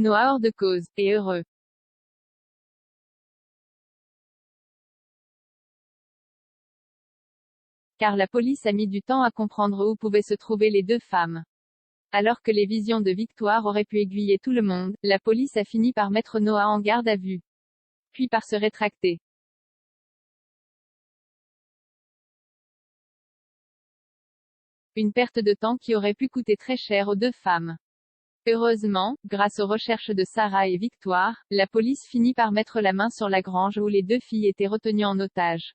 Noah hors de cause, et heureux. Car la police a mis du temps à comprendre où pouvaient se trouver les deux femmes. Alors que les visions de Victoire auraient pu aiguiller tout le monde, la police a fini par mettre Noah en garde à vue. Puis par se rétracter. Une perte de temps qui aurait pu coûter très cher aux deux femmes. Heureusement, grâce aux recherches de Sarah et Victoire, la police finit par mettre la main sur la grange où les deux filles étaient retenues en otage.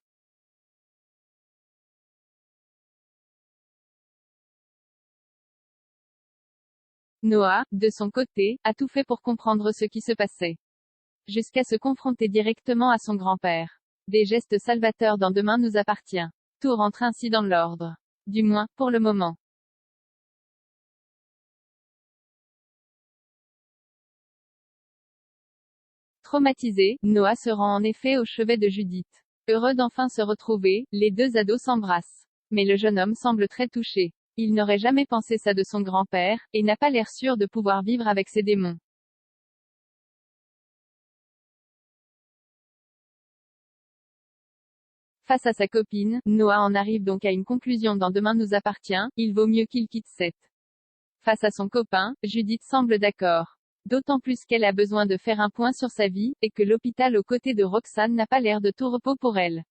Noah, de son côté, a tout fait pour comprendre ce qui se passait. Jusqu'à se confronter directement à son grand-père. Des gestes salvateurs dans Demain nous appartient. Tout rentre ainsi dans l'ordre. Du moins, pour le moment. Traumatisé, Noah se rend en effet au chevet de Judith. Heureux d'enfin se retrouver, les deux ados s'embrassent. Mais le jeune homme semble très touché. Il n'aurait jamais pensé ça de son grand-père, et n'a pas l'air sûr de pouvoir vivre avec ses démons. Face à sa copine, Noah en arrive donc à une conclusion dans Demain nous appartient, il vaut mieux qu'il quitte Seth. Face à son copain, Judith semble d'accord. D'autant plus qu'elle a besoin de faire un point sur sa vie, et que l'hôpital aux côtés de Roxane n'a pas l'air de tout repos pour elle.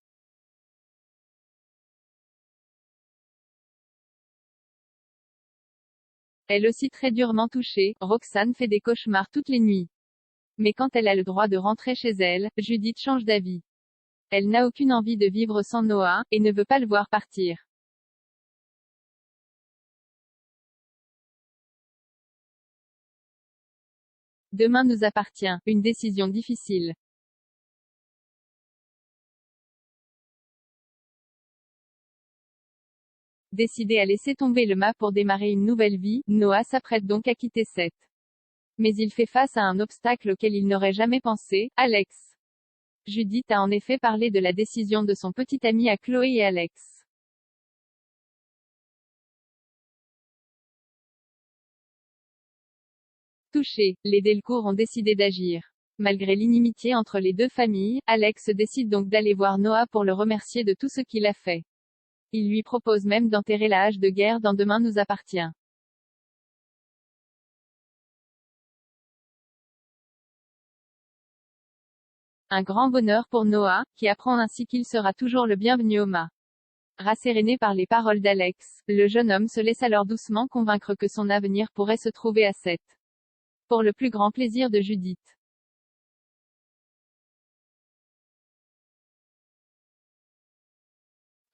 Elle aussi très durement touchée, Roxane fait des cauchemars toutes les nuits. Mais quand elle a le droit de rentrer chez elle, Judith change d'avis. Elle n'a aucune envie de vivre sans Noah, et ne veut pas le voir partir. Demain nous appartient, une décision difficile. Décidé à laisser tomber le mât pour démarrer une nouvelle vie, Noah s'apprête donc à quitter Seth. Mais il fait face à un obstacle auquel il n'aurait jamais pensé, Alex. Judith a en effet parlé de la décision de son petit ami à Chloé et Alex. Touchés, les Delcourt ont décidé d'agir. Malgré l'inimitié entre les deux familles, Alex décide donc d'aller voir Noah pour le remercier de tout ce qu'il a fait. Il lui propose même d'enterrer la hache de guerre dans Demain nous appartient. Un grand bonheur pour Noah, qui apprend ainsi qu'il sera toujours le bienvenu au mât. Rasséréné par les paroles d'Alex, le jeune homme se laisse alors doucement convaincre que son avenir pourrait se trouver à Seth. Pour le plus grand plaisir de Judith.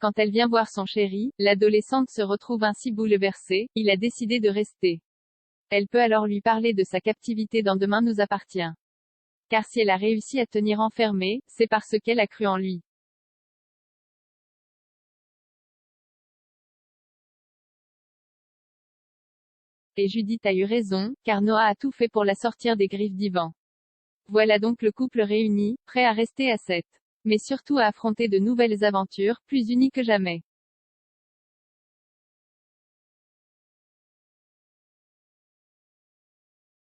Quand elle vient voir son chéri, l'adolescente se retrouve ainsi bouleversée, il a décidé de rester. Elle peut alors lui parler de sa captivité dans Demain nous appartient. Car si elle a réussi à tenir enfermée, c'est parce qu'elle a cru en lui. Et Judith a eu raison, car Noah a tout fait pour la sortir des griffes d'Ivan. Voilà donc le couple réuni, prêt à rester à Seth. Mais surtout à affronter de nouvelles aventures, plus unis que jamais.